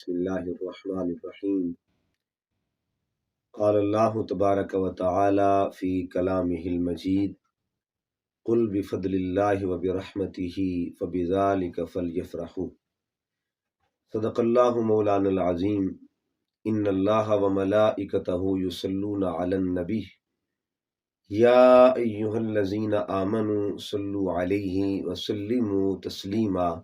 بسم اللہ الرحمن الرحیم قال اللہ تبارک و تعالی فی کلامہ المجید قل بفضل اللہ وبرحمتہ فبذلک فلیفرحوا صدق اللہ مولانا العظیم ان اللہ وملائکتہ یصلون علی النبی یا ایہا الذین آمنوا صلوا علیہ وسلموا تسلیما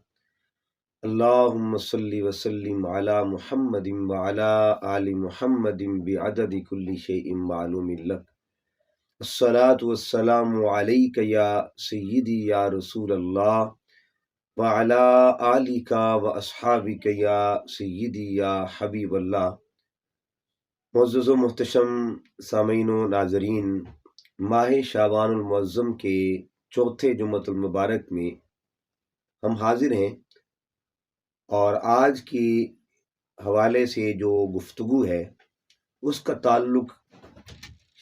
اللہم صلی وسلم علی محمد وعلی آل محمد بعدد کل شیء معلوم لک الصلاة والسلام علیک یا سیدی یا رسول اللہ وعلی آلک واصحابک یا سیدی یا حبیب اللہ۔ معزز و محتشم سامعین و ناظرین، ماہ شعبان المعظم کے چوتھے جمعۃ المبارک میں ہم حاضر ہیں، اور آج کی حوالے سے جو گفتگو ہے اس کا تعلق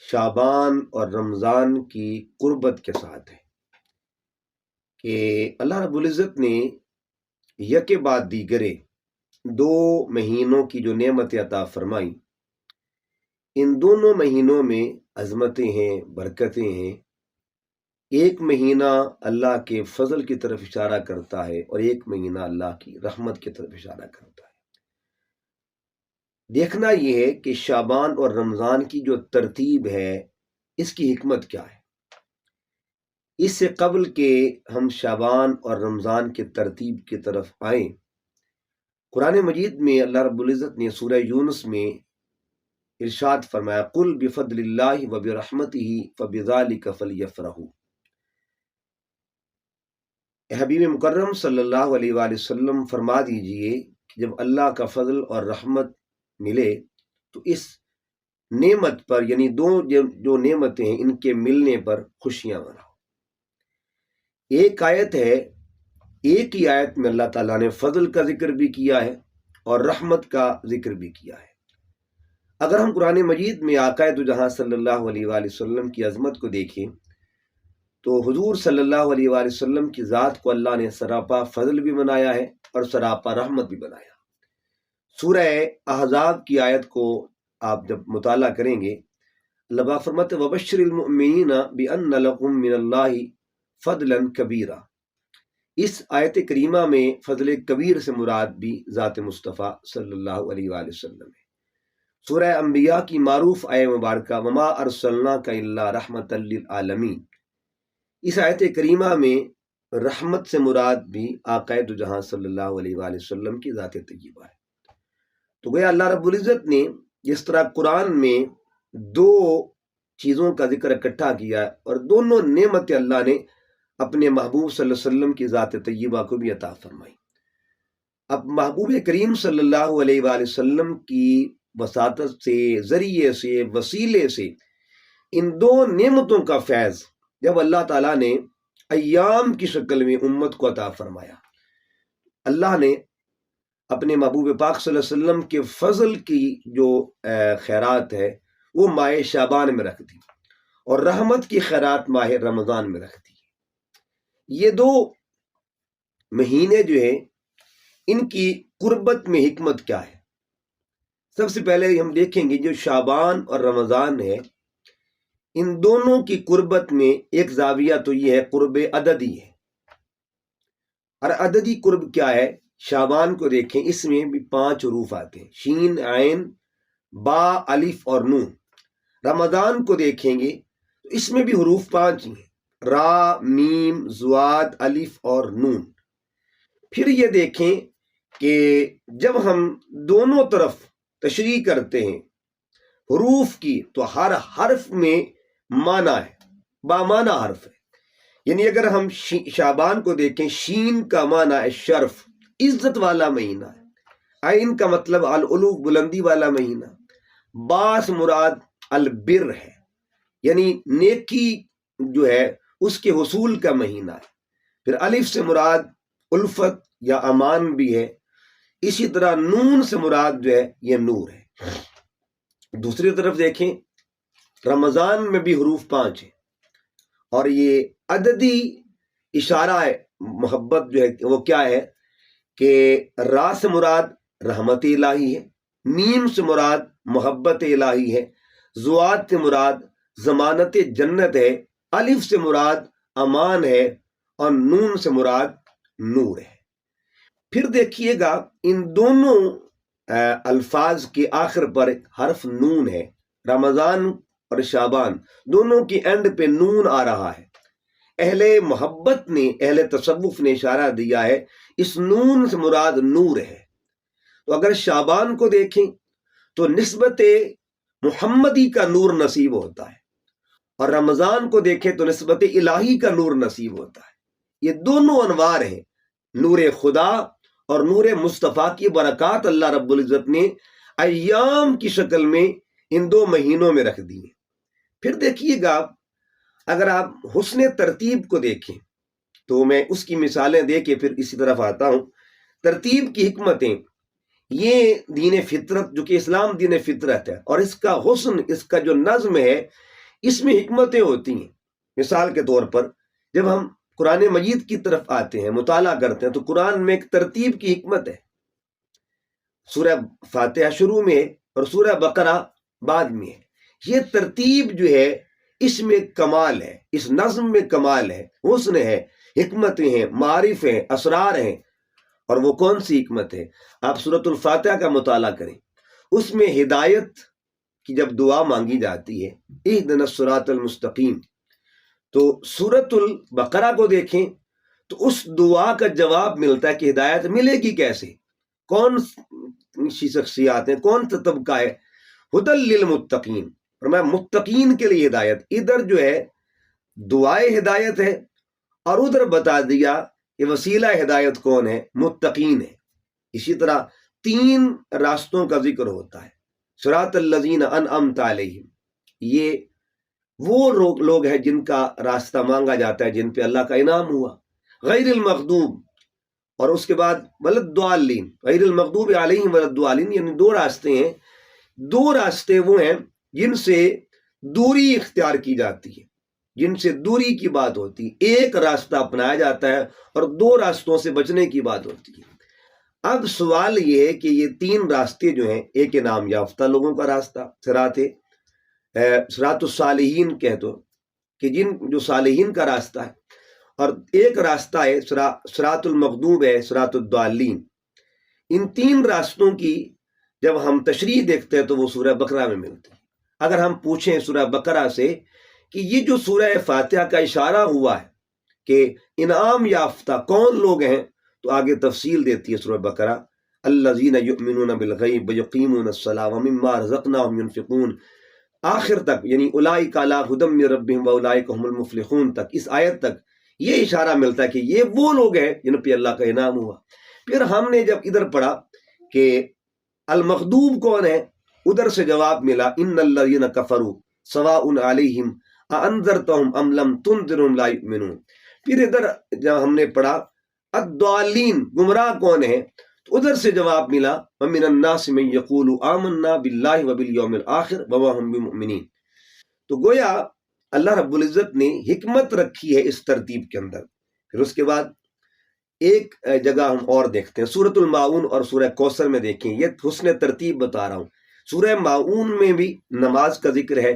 شعبان اور رمضان کی قربت کے ساتھ ہے کہ اللہ رب العزت نے یکے بعد دیگرے دو مہینوں کی جو نعمت عطا فرمائی، ان دونوں مہینوں میں عظمتیں ہیں، برکتیں ہیں۔ ایک مہینہ اللہ کے فضل کی طرف اشارہ کرتا ہے اور ایک مہینہ اللہ کی رحمت کی طرف اشارہ کرتا ہے۔ دیکھنا یہ ہے کہ شعبان اور رمضان کی جو ترتیب ہے اس کی حکمت کیا ہے۔ اس سے قبل کہ ہم شعبان اور رمضان کی ترتیب کی طرف آئیں، قرآن مجید میں اللہ رب العزت نے سورہ یونس میں ارشاد فرمایا قل بفضل اللہ وبرحمتہ فبذلک فلیفرحوا۔ حبیب مکرم صلی اللہ علیہ وآلہ وسلم فرما دیجئے کہ جب اللہ کا فضل اور رحمت ملے تو اس نعمت پر، یعنی جو نعمتیں ہیں ان کے ملنے پر خوشیاں مناؤ۔ ایک آیت ہے، ایک ہی آیت میں اللہ تعالیٰ نے فضل کا ذکر بھی کیا ہے اور رحمت کا ذکر بھی کیا ہے۔ اگر ہم قرآن مجید میں آقا دو جہاں صلی اللہ علیہ وآلہ وسلم کی عظمت کو دیکھیں تو حضور صلی اللہ علیہ وآلہ وسلم کی ذات کو اللہ نے سراپا فضل بھی بنایا ہے اور سراپا رحمت بھی بنایا۔ سورہ احزاب کی آیت کو آپ جب مطالعہ کریں گے، اللہ پاک فرماتے وبشر المؤمنین بان لهم من اللہ فضلا کبیرا۔ اس آیت کریمہ میں فضل کبیر سے مراد بھی ذات مصطفیٰ صلی اللہ علیہ وآلہ وسلم ہے۔ سورہ انبیاء کی معروف آیت مبارکہ وما ارسلناک الا رحمۃ للعالمین، اس آیت کریمہ میں رحمت سے مراد بھی آقا دو جہاں صلی اللہ علیہ وآلہ وسلم کی ذات طیبہ ہے۔ تو گویا اللہ رب العزت نے جس طرح قرآن میں دو چیزوں کا ذکر اکٹھا کیا اور دونوں نعمت اللہ نے اپنے محبوب صلی اللہ علیہ وسلم کی ذات طیبہ کو بھی عطا فرمائی۔ اب محبوب کریم صلی اللہ علیہ وآلہ وسلم کی وساطت سے، ذریعے سے، وسیلے سے ان دو نعمتوں کا فیض جب اللہ تعالیٰ نے ایام کی شکل میں امت کو عطا فرمایا، اللہ نے اپنے محبوب پاک صلی اللہ علیہ وسلم کے فضل کی جو خیرات ہے وہ ماہ شعبان میں رکھ دی اور رحمت کی خیرات ماہ رمضان میں رکھ دی۔ یہ دو مہینے جو ہیں ان کی قربت میں حکمت کیا ہے؟ سب سے پہلے ہم دیکھیں گے جو شعبان اور رمضان ہے، ان دونوں کی قربت میں ایک زاویہ تو یہ ہے قرب عددی ہے۔ اور عددی قرب کیا ہے؟ شعبان کو دیکھیں، اس میں بھی 5 حروف آتے ہیں، شین، عین، با، الف اور نون۔ رمضان کو دیکھیں گے تو اس میں بھی حروف 5 ہیں، را، میم، زواد، الف اور نون۔ پھر یہ دیکھیں کہ جب ہم دونوں طرف تشریح کرتے ہیں حروف کی تو ہر حرف میں معنی ہے، بامعنی حرف ہے۔ یعنی اگر ہم شعبان کو دیکھیں، شین کا معنی ہے شرف، عزت والا مہینہ ہے۔ عین کا مطلب العلو، بلندی والا مہینہ۔ با سے مراد البر ہے، یعنی نیکی جو ہے اس کے حصول کا مہینہ ہے۔ پھر الف سے مراد الفت یا امان بھی ہے۔ اسی طرح نون سے مراد جو ہے یہ نور ہے۔ دوسری طرف دیکھیں، رمضان میں بھی حروف 5 ہیں اور یہ عددی اشارہ ہے، محبت جو ہے وہ کیا ہے کہ را سے مراد رحمت الہی ہے، میم سے مراد محبت الہی ہے، زوات سے مراد ضمانت جنت ہے، الف سے مراد امان ہے، اور نون سے مراد نور ہے۔ پھر دیکھیے گا ان دونوں الفاظ کے آخر پر حرف نون ہے، رمضان اور شعبان دونوں کی اینڈ پہ نون آ رہا ہے۔ اہل محبت نے، اہل تصوف نے اشارہ دیا ہے اس نون سے مراد نور ہے۔ تو اگر شعبان کو دیکھیں تو نسبت محمدی کا نور نصیب ہوتا ہے، اور رمضان کو دیکھیں تو نسبت الہی کا نور نصیب ہوتا ہے۔ یہ دونوں انوار ہیں، نور خدا اور نور مصطفیٰ کی برکات اللہ رب العزت نے ایام کی شکل میں ان دو مہینوں میں رکھ دی ہیں۔ پھر دیکھیے گا اگر آپ حسن ترتیب کو دیکھیں تو میں اس کی مثالیں دے کے پھر اسی طرف آتا ہوں۔ ترتیب کی حکمتیں، یہ دین فطرت جو کہ اسلام دین فطرت ہے، اور اس کا حسن، اس کا جو نظم ہے، اس میں حکمتیں ہوتی ہیں۔ مثال کے طور پر جب ہم قرآن مجید کی طرف آتے ہیں، مطالعہ کرتے ہیں، تو قرآن میں ایک ترتیب کی حکمت ہے۔ سورہ فاتحہ شروع میں ہے اور سورہ بقرہ بعد میں ہے۔ یہ ترتیب جو ہے اس میں کمال ہے، اس نظم میں کمال ہے، حسن ہے، حکمتیں ہیں، معارف ہیں، اسرار ہیں۔ اور وہ کون سی حکمت ہے؟ آپ سورۃ الفاتحہ کا مطالعہ کریں، اس میں ہدایت کی جب دعا مانگی جاتی ہے، اہدنا الصراط المستقیم، تو سورۃ البقرہ کو دیکھیں تو اس دعا کا جواب ملتا ہے کہ ہدایت ملے گی کیسے، کون سی شخصیات ہیں، کون سا طبقہ ہے؟ ہدی للمتقین، فرمایا متقین کے لیے ہدایت۔ ادھر جو ہے دعائے ہدایت ہے، اور ادھر بتا دیا کہ وسیلہ ہدایت کون ہے؟ متقین ہے۔ اسی طرح 3 راستوں کا ذکر ہوتا ہے، صراط الذین انعمت علیہم، یہ وہ لوگ ہیں جن کا راستہ مانگا جاتا ہے، جن پہ اللہ کا انعام ہوا، غیر المغضوب، اور اس کے بعد ولدالین، غیر المغضوب علیہم ولدالین، یعنی 2 راستے ہیں۔ 2 راستے وہ ہیں جن سے دوری اختیار کی جاتی ہے، جن سے دوری کی بات ہوتی ہے۔ ایک راستہ اپنایا جاتا ہے اور 2 راستوں سے بچنے کی بات ہوتی ہے۔ اب سوال یہ ہے کہ یہ 3 راستے جو ہیں، ایک انعام یافتہ لوگوں کا راستہ صراط الصالحین کہہ دو کہ جو صالحین کا راستہ ہے، اور ایک راستہ ہے صراط المغضوب ہے، صراط الضالین۔ ان 3 راستوں کی جب ہم تشریح دیکھتے ہیں تو وہ سورہ بقرہ میں ملتی ہے۔ اگر ہم پوچھیں سورہ بقرہ سے کہ یہ جو سورہ فاتحہ کا اشارہ ہوا ہے کہ انعام یافتہ کون لوگ ہیں، تو آگے تفصیل دیتی ہے سورہ بقرہ، الذین یؤمنون بالغیب ویقیمون الصلاۃ ومما رزقناہم ینفقون، آخر تک، یعنی اولئک علی ھدی من ربہم واولئک ھم المفلحون تک، اس آیت تک یہ اشارہ ملتا ہے کہ یہ وہ لوگ ہیں جن پہ اللہ کا انعام ہوا۔ پھر ہم نے جب ادھر پڑھا کہ المغضوب کون ہے، ادھر سے جواب ملا ان الذین کفروا سواء علیہم اانذرتہم ام لم تنذرہم لا یؤمنون۔ پھر ادھر جب ہم نے پڑھا الضالین، گمراہ کون ہے، تو ادھر سے جواب ملا ومن الناس من یقول آمنا باللہ وبالیوم الآخر وما ہم بمؤمنین۔ تو گویا اللہ رب العزت نے حکمت رکھی ہے اس ترتیب کے اندر۔ پھر اس کے بعد ایک جگہ ہم اور دیکھتے ہیں، سورۃ الماعون اور سورہ کوثر میں دیکھیں، یہ حسن ترتیب بتا رہا ہوں۔ سورہ ماعون میں بھی نماز کا ذکر ہے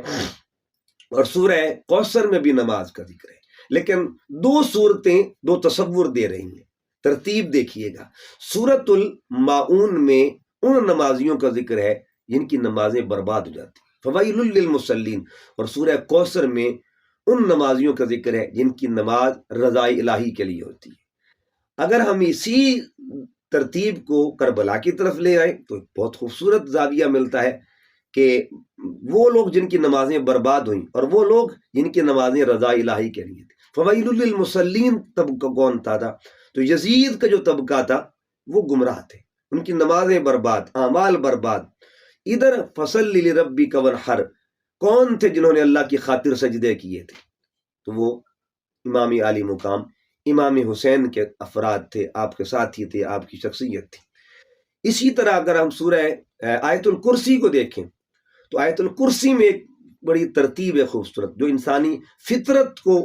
اور سورہ کوثر میں بھی نماز کا ذکر ہے، لیکن 2 صورتیں 2 تصور دے رہی ہیں۔ ترتیب دیکھیے گا، سورۃ الماعون میں ان نمازیوں کا ذکر ہے جن کی نمازیں برباد ہو جاتی ہیں، فویل للمصلین، اور سورہ کوثر میں ان نمازیوں کا ذکر ہے جن کی نماز رضائے الہی کے لیے ہوتی ہے۔ اگر ہم اسی ترتیب کو کربلا کی طرف لے آئیں تو بہت خوبصورت زاویہ ملتا ہے کہ وہ لوگ جن کی نمازیں برباد ہوئیں اور وہ لوگ جن کی نمازیں رضائے الہی کے لیے تھیں۔ فویل للمصلین طبقہ کون تھا؟ تو یزید کا جو طبقہ تھا وہ گمراہ تھے، ان کی نمازیں برباد، اعمال برباد۔ ادھر فصلی لربک وانحر، کون تھے جنہوں نے اللہ کی خاطر سجدے کیے تھے؟ تو وہ امام عالی مقام امام حسین کے افراد تھے، آپ کے ساتھی تھے، آپ کی شخصیت تھی۔ اسی طرح اگر ہم سورہ آیت الکرسی کو دیکھیں تو آیت الکرسی میں ایک بڑی ترتیب ہے خوبصورت، جو انسانی فطرت کو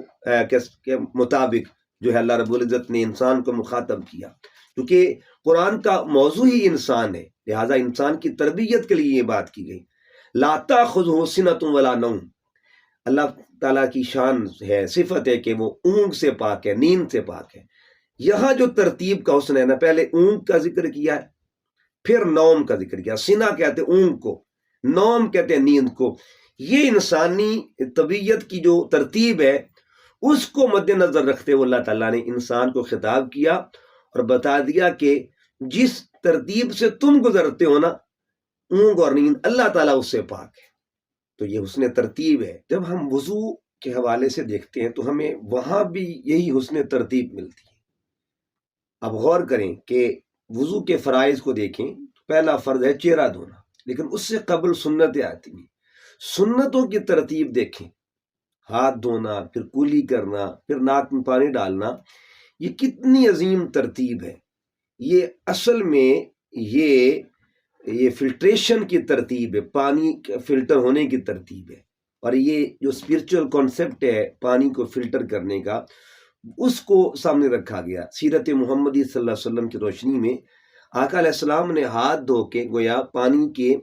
کے مطابق جو ہے اللہ رب العزت نے انسان کو مخاطب کیا، کیونکہ قرآن کا موضوع ہی انسان ہے، لہٰذا انسان کی تربیت کے لیے یہ بات کی گئی. لا تأخذہ سنۃ ولا نوم. اللہ تعالیٰ کی شان ہے، صفت ہے کہ وہ اونگ سے پاک ہے، نیند سے پاک ہے. یہاں جو ترتیب کا حسن ہے نا، پہلے اونگ کا ذکر کیا ہے، پھر نوم کا ذکر کیا. سنا کہتے ہیں اونگ کو، نوم کہتے ہیں نیند کو. یہ انسانی طبیعت کی جو ترتیب ہے اس کو مد نظر رکھتے ہوئے اللہ تعالیٰ نے انسان کو خطاب کیا اور بتا دیا کہ جس ترتیب سے تم گزرتے ہو نا، اونگ اور نیند، اللہ تعالیٰ اس سے پاک ہے. تو یہ حسن ترتیب ہے. جب ہم وضو کے حوالے سے دیکھتے ہیں تو ہمیں وہاں بھی یہی حسن ترتیب ملتی ہے. اب غور کریں کہ وضو کے فرائض کو دیکھیں. پہلا فرض ہے چہرہ دھونا، لیکن اس سے قبل سنتیں آتی ہیں. سنتوں کی ترتیب دیکھیں، ہاتھ دھونا، پھر کولی کرنا، پھر ناک میں پانی ڈالنا. یہ کتنی عظیم ترتیب ہے. یہ اصل میں یہ فلٹریشن کی ترتیب ہے، پانی فلٹر ہونے کی ترتیب ہے. اور یہ جو اسپرچل کانسیپٹ ہے پانی کو فلٹر کرنے کا، اس کو سامنے رکھا گیا. سیرت محمدی صلی اللہ علیہ وسلم کی روشنی میں آقا علیہ السلام نے ہاتھ دھو کے گویا پانی کے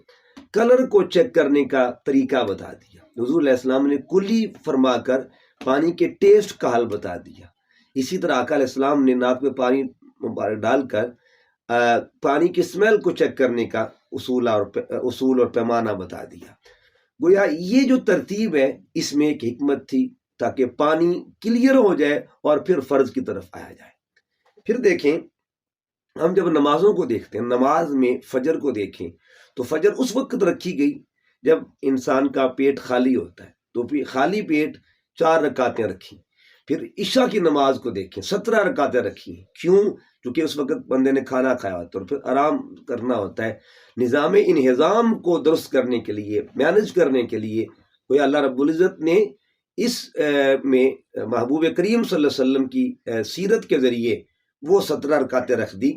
کلر کو چیک کرنے کا طریقہ بتا دیا. حضور علیہ السلام نے کلی فرما کر پانی کے ٹیسٹ کا حل بتا دیا. اسی طرح آقا علیہ السلام نے ناک میں پانی مبارک ڈال کر پانی کی اسمیل کو چیک کرنے کا اصول اور پیمانہ بتا دیا. گویا یہ جو ترتیب ہے اس میں ایک حکمت تھی تاکہ پانی کلیئر ہو جائے اور پھر فرض کی طرف آیا جائے. پھر دیکھیں، ہم جب نمازوں کو دیکھتے ہیں، نماز میں فجر کو دیکھیں تو فجر اس وقت رکھی گئی جب انسان کا پیٹ خالی ہوتا ہے. تو خالی پیٹ 4 رکعتیں رکھی. پھر عشاء کی نماز کو دیکھیں، 17 رکعتیں رکھی. کیوں؟ کیونکہ اس وقت بندے نے کھانا کھایا ہوتا ہے اور پھر آرام کرنا ہوتا ہے. نظام انہضام کو درست کرنے کے لیے، مینج کرنے کے لیے کوئی اللہ رب العزت نے اس میں محبوب کریم صلی اللہ علیہ وسلم کی سیرت کے ذریعے وہ 17 رکعتیں رکھ دی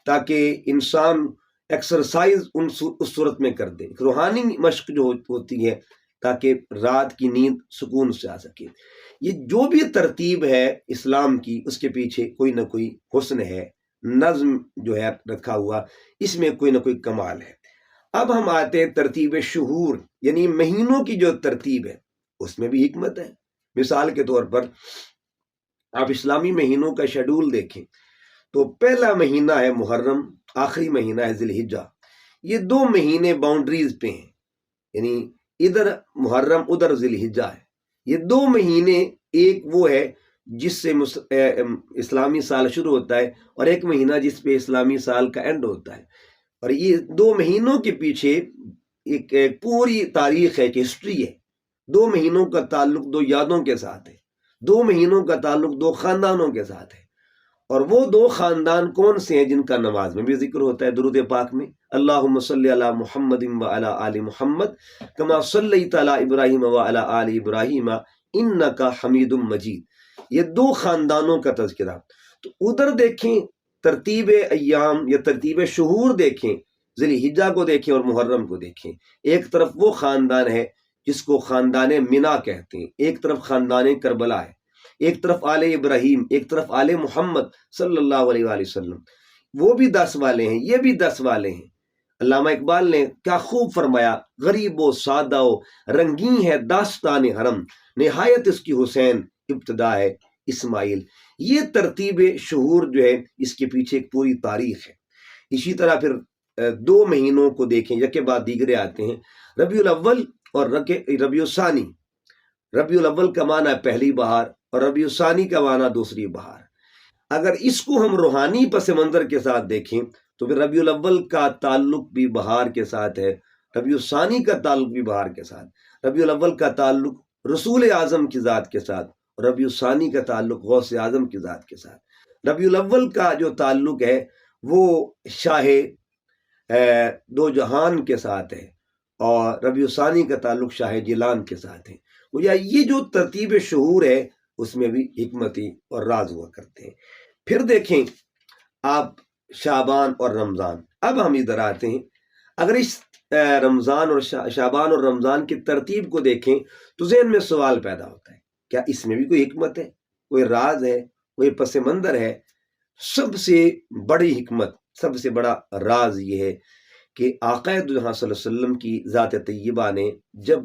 تاکہ انسان ایکسرسائز اس صورت میں کر دے. روحانی مشق جو ہوتی ہے تاکہ رات کی نیند سکون سے آ سکے. یہ جو بھی ترتیب ہے اسلام کی، اس کے پیچھے کوئی نہ کوئی حسن ہے، نظم جو ہے رکھا ہوا، اس میں کوئی نہ کوئی کمال ہے. اب ہم آتے ہیں ترتیب شہور، یعنی مہینوں کی جو ترتیب ہے اس میں بھی حکمت ہے. مثال کے طور پر آپ اسلامی مہینوں کا شیڈول دیکھیں تو پہلا مہینہ ہے محرم، آخری مہینہ ہے ذی الحجہ. یہ 2 مہینے باؤنڈریز پہ ہیں، یعنی ادھر محرم ادھر ذی الحجہ ہے. یہ 2 مہینے، ایک وہ ہے جس سے اسلامی سال شروع ہوتا ہے اور ایک مہینہ جس پہ اسلامی سال کا اینڈ ہوتا ہے. اور یہ 2 مہینوں کے پیچھے ایک پوری تاریخ ہے، ایک ہسٹری ہے. 2 مہینوں کا تعلق 2 یادوں کے ساتھ ہے. 2 مہینوں کا تعلق 2 خاندانوں کے ساتھ ہے. اور وہ 2 خاندان کون سے ہیں جن کا نماز میں بھی ذکر ہوتا ہے درود پاک میں؟ اللہم صلی علی محمد وعلی آل محمد کما صلیت علی ابراہیم وعلی آل ابراہیم انک حمید مجید. یہ 2 خاندانوں کا تذکرہ. تو ادھر دیکھیں ترتیب ایام یا ترتیب شہور دیکھیں، ذی الحجہ کو دیکھیں اور محرم کو دیکھیں. ایک طرف وہ خاندان ہے جس کو خاندان منا کہتے ہیں، ایک طرف خاندان کربلا ہے، ایک طرف آل ابراہیم، ایک طرف آل محمد صلی اللہ علیہ وآلہ وسلم. وہ بھی 10 والے ہیں، یہ بھی 10 والے ہیں. علامہ اقبال نے کیا خوب فرمایا، غریب و سادہ و رنگین ہے داستان حرم، نہایت اس کی حسین ابتدا ہے اسماعیل. یہ ترتیب شہور جو ہے اس کے پیچھے ایک پوری تاریخ ہے. اسی طرح پھر 2 مہینوں کو دیکھیں، یکے بعد دیگرے آتے ہیں، ربیع الاول اور ربیع الثانی. ربیع الاول کا معنی ہے پہلی بہار اور ربیع الثانی کا معنی دوسری بہار. اگر اس کو ہم روحانی پس منظر کے ساتھ دیکھیں تو پھر ربیع الاول کا تعلق بھی بہار کے ساتھ ہے، ربیع الثانی کا تعلق بھی بہار کے ساتھ. ربیع الاول کا تعلق رسول اعظم کی ذات کے ساتھ اور ربیع الثانی کا تعلق غوث اعظم کی ذات کے ساتھ. ربیع الاول کا جو تعلق ہے وہ شاہ 2 جہان کے ساتھ ہے اور ربیع الثانی کا تعلق شاہ جیلان کے ساتھ ہے. یہ جو ترتیب شہور ہے اس میں بھی حکمتی اور راز ہوا کرتے ہیں. پھر دیکھیں آپ شعبان اور رمضان. اب ہم ادھر آتے ہیں، اگر اس رمضان اور شعبان اور رمضان کی ترتیب کو دیکھیں تو ذہن میں سوال پیدا ہوتا ہے، کیا اس میں بھی کوئی حکمت ہے، کوئی راز ہے، کوئی پس منظر ہے؟ سب سے بڑی حکمت، سب سے بڑا راز یہ ہے کہ آقا دو جہاں صلی اللہ علیہ وسلم کی ذات طیبہ نے جب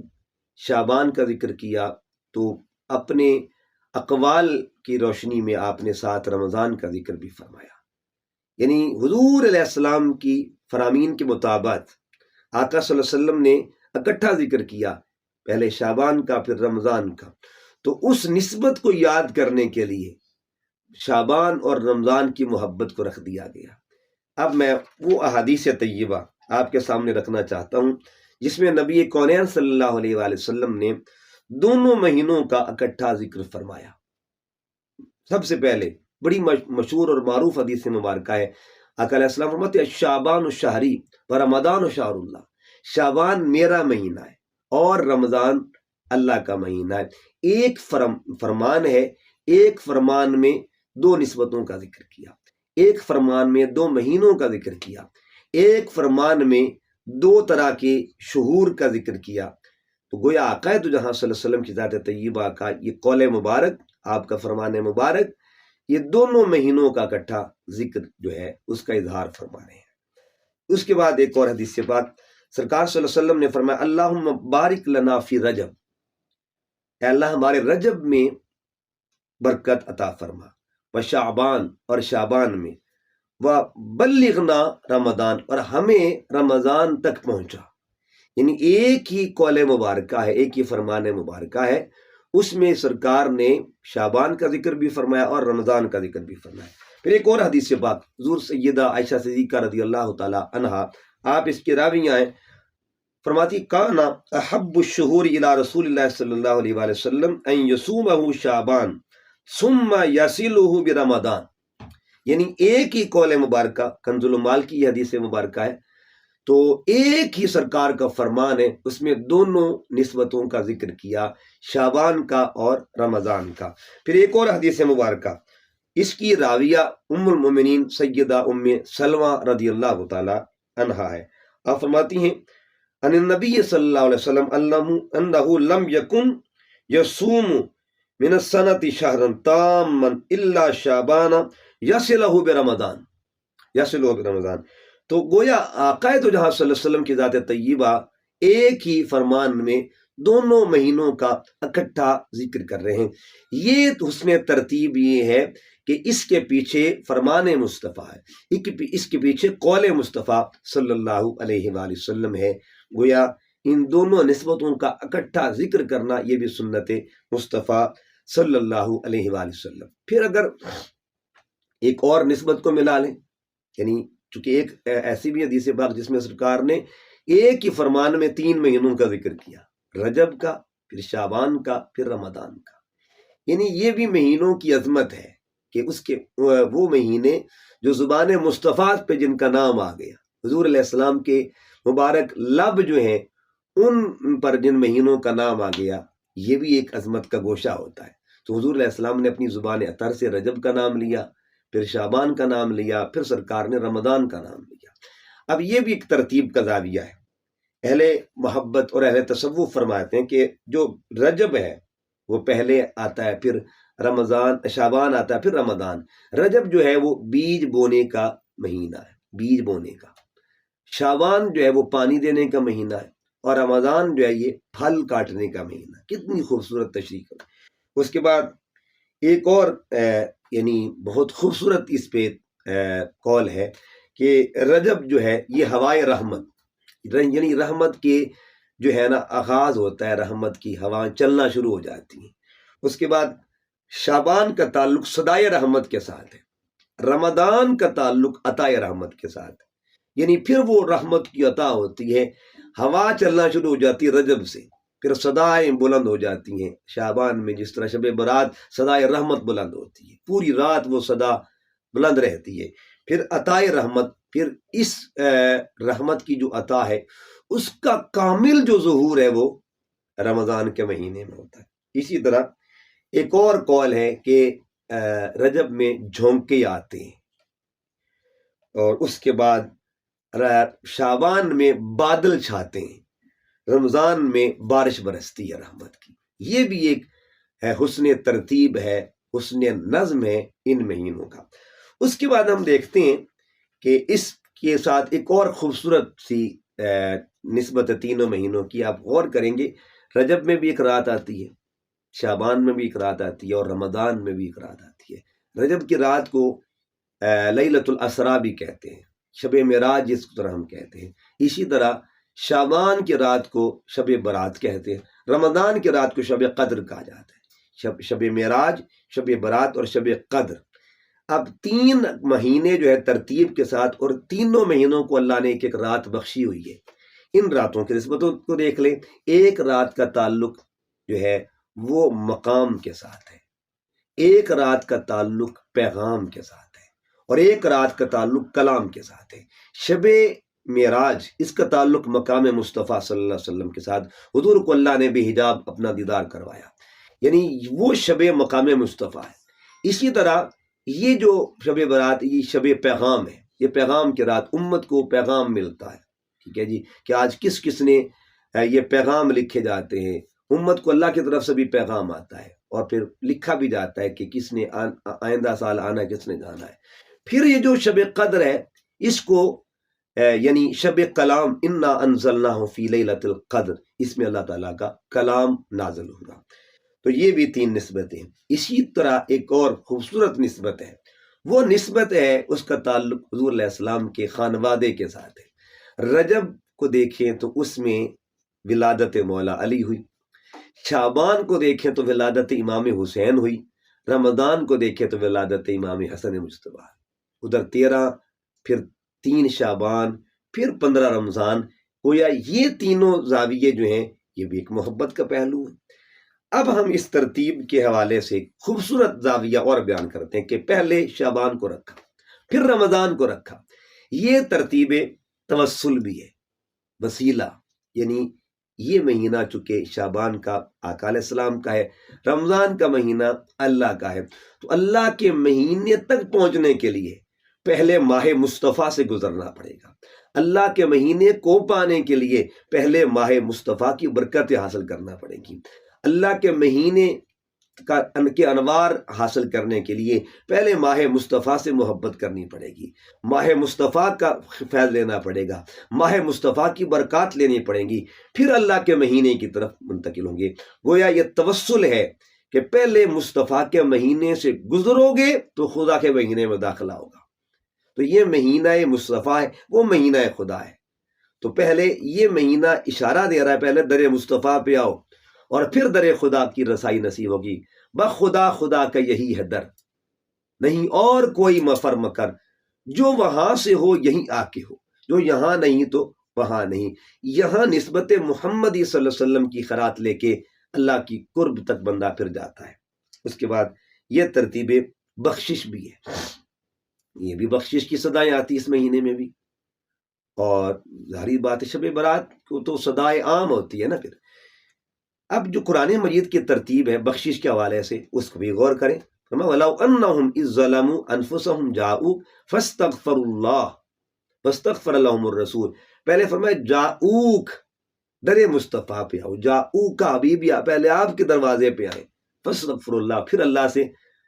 شعبان کا ذکر کیا تو اپنے اقوال کی روشنی میں آپ نے ساتھ رمضان کا ذکر بھی فرمایا. یعنی حضور علیہ السلام کی فرامین کے مطابق آقا صلی اللہ علیہ وسلم نے اکٹھا ذکر کیا، پہلے شعبان کا پھر رمضان کا. تو اس نسبت کو یاد کرنے کے لیے شعبان اور رمضان کی محبت کو رکھ دیا گیا. اب میں وہ احادیث طیبہ آپ کے سامنے رکھنا چاہتا ہوں جس میں نبی کونین صلی اللہ علیہ وآلہ وسلم نے دونوں مہینوں کا اکٹھا ذکر فرمایا. سب سے پہلے بڑی مشہور اور معروف حدیث مبارکہ ہے، آقا علیہ السلام فرماتے ہیں شعبان شہری و رمضان شہر اللہ. شعبان میرا مہینہ ہے اور رمضان اللہ کا مہینہ ہے. ایک فرمان ہے، ایک فرمان میں دو نسبتوں کا ذکر کیا، ایک فرمان میں دو مہینوں کا ذکر کیا، ایک فرمان میں دو طرح کے شہور کا ذکر کیا. تو گویا آقا دو جہاں صلی اللہ علیہ وسلم کی ذات طیبہ کا یہ قول مبارک، آپ کا فرمان مبارک، یہ دونوں مہینوں کا اکٹھا ذکر جو ہے اس کا اظہار فرما رہے ہیں. اس کے بعد ایک اور حدیث سے بات سرکار صلی اللہ علیہ وسلم نے فرمایا اللہم بارک لنا فی رجب، اے اللہ ہمارے رجب میں برکت عطا فرما، و شعبان اور شعبان میں، و بلغنا رمضان اور ہمیں رمضان تک پہنچا. یعنی ایک ہی قول مبارکہ ہے، ایک ہی فرمان مبارکہ ہے، اس میں سرکار نے شعبان کا ذکر بھی فرمایا اور رمضان کا ذکر بھی فرمایا. پھر ایک اور حدیث پاک حضور سیدہ عائشہ صدیقہ رضی اللہ تعالی عنہا، آپ اس کی راویہ ہیں، فرماتی کانا احب الشہور الی رسول اللہ صلی اللہ علیہ وآلہ وسلم ان یصومہ شعبان ثم یصلہ برمضان. یعنی ایک ہی قول مبارکہ، کنز المال کی یہ حدیث مبارکہ ہے، تو ایک ہی سرکار کا فرمان ہے، اس میں دونوں نسبتوں کا ذکر کیا، شعبان کا اور رمضان کا. پھر ایک اور حدیث مبارکہ، اس کی راویہ ام المومنین سیدہ ام سلمہ رضی اللہ تعالی عنہا ہے. آپ فرماتی ہیں ان النبی صلی اللہ علیہ وسلم انہ لم یکن یصوم من السنۃ شہرا تاما الا شعبان یصلہ برمضان. تو گویا آقا تو جہاں صلی اللہ علیہ وسلم کی ذات طیبہ ایک ہی فرمان میں دونوں مہینوں کا اکٹھا ذکر کر رہے ہیں. یہ حسن ترتیب یہ ہے کہ اس کے پیچھے فرمان مصطفیٰ ہے، اس کے پیچھے قول مصطفیٰ صلی اللہ علیہ وآلہ وسلم ہے. گویا ان دونوں نسبتوں کا اکٹھا ذکر کرنا یہ بھی سنت مصطفیٰ صلی اللہ علیہ وآلہ وسلم. پھر اگر ایک اور نسبت کو ملا لیں، یعنی چونکہ ایک ایسی بھی حدیث پاک جس میں سرکار نے ایک ہی فرمان میں 3 مہینوں کا ذکر کیا، رجب کا، پھر شعبان کا، پھر رمضان کا. یعنی یہ بھی مہینوں کی عظمت ہے کہ اس کے وہ مہینے جو زبان مصطفیٰ پہ جن کا نام آ گیا، حضور علیہ السلام کے مبارک لب جو ہیں ان پر جن مہینوں کا نام آ گیا، یہ بھی ایک عظمت کا گوشہ ہوتا ہے. تو حضور علیہ السلام نے اپنی زبان اطہر سے رجب کا نام لیا، پھر شعبان کا نام لیا، پھر سرکار نے رمضان کا نام لیا. اب یہ بھی ایک ترتیب کا زاویہ ہے. اہل محبت اور اہل تصوف فرماتے ہیں کہ جو رجب ہے وہ پہلے آتا ہے، پھر شعبان آتا ہے، پھر رمضان. رجب جو ہے وہ بیج بونے کا مہینہ ہے، بیج بونے کا. شعبان جو ہے وہ پانی دینے کا مہینہ ہے، اور رمضان جو ہے یہ پھل کاٹنے کا مہینہ. کتنی خوبصورت تشریح. اس کے بعد ایک اور یعنی بہت خوبصورت اس پہ قول ہے کہ رجب جو ہے یہ ہوائے رحمت، یعنی رحمت کے جو ہے نا آغاز ہوتا ہے، رحمت کی ہوائیں چلنا شروع ہو جاتی ہیں. اس کے بعد شعبان کا تعلق صدائے رحمت کے ساتھ ہے، رمضان کا تعلق عطائے رحمت کے ساتھ ہے. یعنی پھر وہ رحمت کی عطا ہوتی ہے، ہوا چلنا شروع ہو جاتی ہے رجب سے، پھر صدائیں بلند ہو جاتی ہیں. شعبان میں جس طرح شب برات صدائے رحمت بلند ہوتی ہے، پوری رات وہ صدا بلند رہتی ہے. پھر عطائے رحمت، پھر اس رحمت کی جو عطا ہے اس کا کامل جو ظہور ہے وہ رمضان کے مہینے میں ہوتا ہے. اسی طرح ایک اور قول ہے کہ رجب میں جھونکے آتے ہیں، اور اس کے بعد شعبان میں بادل چھاتے ہیں، رمضان میں بارش برستی ہے رحمت کی. یہ بھی ایک حسن ترتیب ہے، حسن نظم ہے ان مہینوں کا. اس کے بعد ہم دیکھتے ہیں کہ اس کے ساتھ ایک اور خوبصورت سی نسبت تینوں مہینوں کی. آپ غور کریں گے رجب میں بھی ایک رات آتی ہے، شعبان میں بھی ایک رات آتی ہے، اور رمضان میں بھی ایک رات آتی ہے. رجب کی رات کو لیلۃ الاسرا بھی کہتے ہیں، شب معراج جس طرح ہم کہتے ہیں. اسی طرح شعبان کی رات کو شب برات کہتے ہیں، رمضان کی رات کو شب قدر کہا جاتا ہے. شب معراج، شب برات اور شب قدر. اب 3 مہینے جو ہے ترتیب کے ساتھ، اور تینوں مہینوں کو اللہ نے ایک ایک رات بخشی ہوئی ہے. ان راتوں کی نسبتوں کو دیکھ لیں. ایک رات کا تعلق جو ہے وہ مقام کے ساتھ ہے، ایک رات کا تعلق پیغام کے ساتھ ہے، اور ایک رات کا تعلق کلام کے ساتھ ہے. شب معراج اس کا تعلق مقام مصطفیٰ صلی اللہ علیہ وسلم کے ساتھ. حضور کو اللہ نے بے حجاب اپنا دیدار کروایا، یعنی وہ شب مقام مصطفیٰ ہے. اسی طرح یہ جو شب برات، یہ شب پیغام ہے. یہ پیغام کی رات، امت کو پیغام ملتا ہے. ٹھیک ہے جی، کہ آج کس کس نے یہ پیغام لکھے جاتے ہیں. امت کو اللہ کی طرف سے بھی پیغام آتا ہے، اور پھر لکھا بھی جاتا ہے کہ کس نے آئندہ سال آنا ہے، کس نے جانا ہے. پھر یہ جو شب قدر ہے، اس کو یعنی شب کلام، انا انزلناہ فی لیلۃ القدر، اس میں اللہ تعالیٰ کا کلام نازل ہوگا. تو یہ بھی 3 نسبتیں. اسی طرح ایک اور خوبصورت نسبت ہے، وہ نسبت ہے اس کا تعلق حضور علیہ السلام کے خانوادے کے ساتھ ہے. رجب کو دیکھیں تو اس میں ولادت مولا علی ہوئی، شعبان کو دیکھیں تو ولادت امام حسین ہوئی، رمضان کو دیکھیں تو ولادت امام حسن مجتبیٰ. ادھر 13، پھر 3 شعبان، پھر 15 رمضان. گویا یہ تینوں زاویے جو ہیں یہ بھی ایک محبت کا پہلو ہے. اب ہم اس ترتیب کے حوالے سے خوبصورت زاویہ اور بیان کرتے ہیں کہ پہلے شعبان کو رکھا، پھر رمضان کو رکھا. یہ ترتیب توسل بھی ہے، وسیلہ. یعنی یہ مہینہ چونکہ شعبان کا آقا علیہ السلام کا ہے، رمضان کا مہینہ اللہ کا ہے، تو اللہ کے مہینے تک پہنچنے کے لیے پہلے ماہ مصطفیٰ سے گزرنا پڑے گا. اللہ کے مہینے کو پانے کے لیے پہلے ماہ مصطفیٰ کی برکتیں حاصل کرنا پڑے گی. اللہ کے مہینے کے انوار حاصل کرنے کے لیے پہلے ماہ مصطفیٰ سے محبت کرنی پڑے گی، ماہ مصطفیٰ کا فیض لینا پڑے گا، ماہ مصطفیٰ کی برکات لینی پڑیں گی، پھر اللہ کے مہینے کی طرف منتقل ہوں گے. گویا یہ توسل ہے کہ پہلے مصطفیٰ کے مہینے سے گزرو گے تو خدا کے مہینے میں داخلہ ہوگا. تو یہ مہینہ مصطفیٰ ہے، وہ مہینہ خدا ہے. تو پہلے یہ مہینہ اشارہ دے رہا ہے پہلے در مصطفیٰ پہ آؤ، اور پھر در خدا کی رسائی نصیب ہوگی. بخدا خدا کا یہی ہے در، نہیں اور کوئی مفر مکر، جو وہاں سے ہو یہیں آ کے ہو، جو یہاں نہیں تو وہاں نہیں. یہاں نسبت محمدی صلی اللہ علیہ وسلم کی خیرات لے کے اللہ کی قرب تک بندہ پھر جاتا ہے. اس کے بعد یہ ترتیب بخشش بھی ہے. یہ بھی بخشش کی صدائیں آتی اس مہینے میں بھی، اور ظاہری بات ہے شب برات کو تو صدائیں عام ہوتی ہے نا. پھر اب جو قرآن مجید کی ترتیب ہے بخشش کے حوالے سے، اس کو بھی غور کریں. وَلَوْ أَنَّهُمْ إِذْ ظَلَمُوا أَنفُسَهُمْ جَاءُوكَ فَاسْتَغْفَرُوا اللَّهَ وَاسْتَغْفَرَ لَهُمُ الرَّسُولُ. پہلے فرمایا جاؤک، در مصطفیٰ پہ آؤ، جاؤک حبیبی، پہلے آپ کے دروازے پہ آئے، فاستغفر اللہ، پھر اللہ سے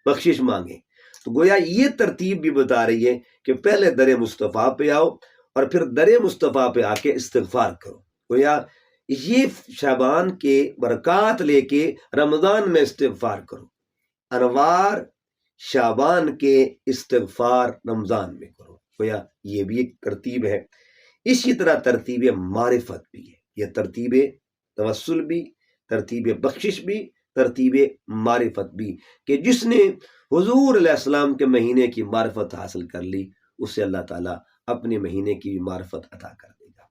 بخشش مانگیں. تو گویا یہ ترتیب بھی بتا رہی ہے کہ پہلے در مصطفیٰ پہ آؤ، اور پھر در مصطفیٰ پہ آ کے استغفار کرو. گویا یہ شعبان کے برکات لے کے رمضان میں استغفار کرو، انوار شعبان کے استغفار رمضان میں کرو. گویا یہ بھی ایک ترتیب ہے. اسی طرح ترتیب معرفت بھی ہے. یہ ترتیب توسل بھی، ترتیب بخشش بھی، ترتیب معرفت بھی، کہ جس نے حضور علیہ السلام کے مہینے کی معرفت حاصل کر لی، اسے اللہ تعالیٰ اپنے مہینے کی معرفت عطا کر دے گا.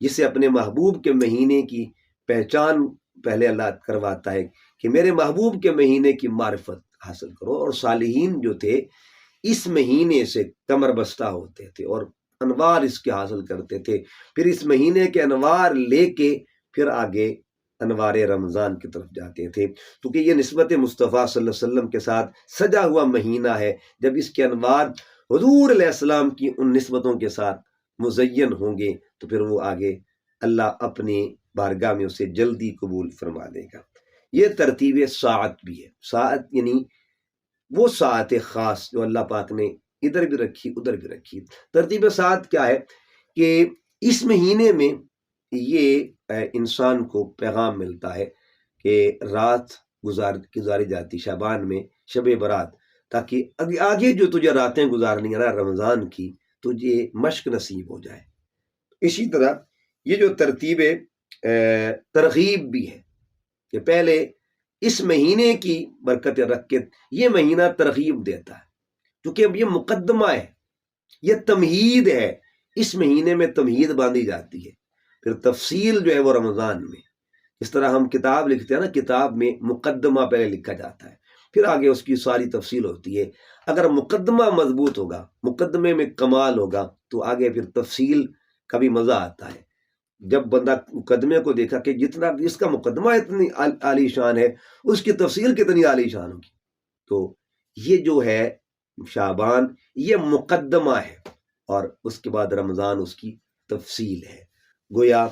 جسے اپنے محبوب کے مہینے کی پہچان پہلے اللہ کرواتا ہے کہ میرے محبوب کے مہینے کی معرفت حاصل کرو. اور صالحین جو تھے اس مہینے سے کمر بستہ ہوتے تھے اور انوار اس کے حاصل کرتے تھے، پھر اس مہینے کے انوار لے کے پھر آگے انوار رمضان کی طرف جاتے تھے. کیونکہ یہ نسبت مصطفیٰ صلی اللہ علیہ وسلم کے ساتھ سجا ہوا مہینہ ہے. جب اس کے انوار حضور علیہ السلام کی ان نسبتوں کے ساتھ مزین ہوں گے تو پھر وہ آگے اللہ اپنی بارگاہ میں اسے جلدی قبول فرما دے گا. یہ ترتیب ساعت بھی ہے. ساعت یعنی وہ ساعت خاص جو اللہ پاک نے ادھر بھی رکھی ادھر بھی رکھی۔ ترتیب سات کیا ہے کہ اس مہینے میں یہ انسان کو پیغام ملتا ہے کہ رات گزاری جاتی شعبان میں شب برات، تاکہ آگے جو تجھے راتیں گزارنی ہے رمضان کی تجھے مشق نصیب ہو جائے۔ اسی طرح یہ جو ترتیب ترغیب بھی ہے کہ پہلے اس مہینے کی برکتیں رکھ کے یہ مہینہ ترغیب دیتا ہے، کیونکہ اب یہ مقدمہ ہے، یہ تمہید ہے، اس مہینے میں تمہید باندھی جاتی ہے، پھر تفصیل جو ہے وہ رمضان میں۔ اس طرح ہم کتاب لکھتے ہیں نا، کتاب میں مقدمہ پہلے لکھا جاتا ہے، پھر آگے اس کی ساری تفصیل ہوتی ہے۔ اگر مقدمہ مضبوط ہوگا، مقدمے میں کمال ہوگا، تو آگے پھر تفصیل کا بھی مزہ آتا ہے۔ جب بندہ مقدمے کو دیکھا کہ جتنا اس کا مقدمہ اتنی عالی شان ہے، اس کی تفصیل کتنی عالی شان ہوگی، تو یہ جو ہے شعبان یہ مقدمہ ہے، اور اس کے بعد رمضان اس کی تفصیل ہے۔ گویا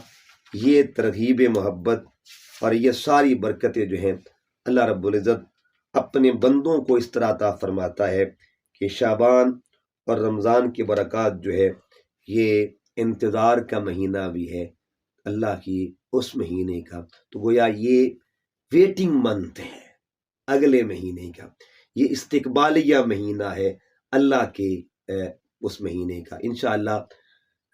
یہ ترغیب محبت اور یہ ساری برکتیں جو ہیں اللہ رب العزت اپنے بندوں کو اس طرح عطا فرماتا ہے کہ شعبان اور رمضان کی برکات جو ہے یہ انتظار کا مہینہ بھی ہے اللہ کی اس مہینے کا، تو گویا یہ ویٹنگ منتھ ہے اگلے مہینے کا، یہ استقبالیہ مہینہ ہے اللہ کے اس مہینے کا۔ انشاءاللہ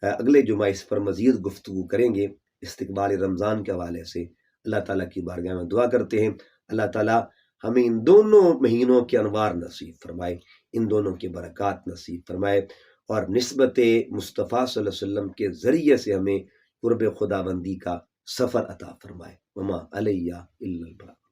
اگلے جمعہ اس پر مزید گفتگو کریں گے استقبال رمضان کے حوالے سے۔ اللہ تعالیٰ کی بارگاہ میں دعا کرتے ہیں اللہ تعالیٰ ہمیں ان دونوں مہینوں کے انوار نصیب فرمائے، ان دونوں کی برکات نصیب فرمائے، اور نسبت مصطفیٰ صلی اللہ علیہ وسلم کے ذریعے سے ہمیں قرب خدا بندی کا سفر عطا فرمائے۔ وما علیہ الا البلاغ۔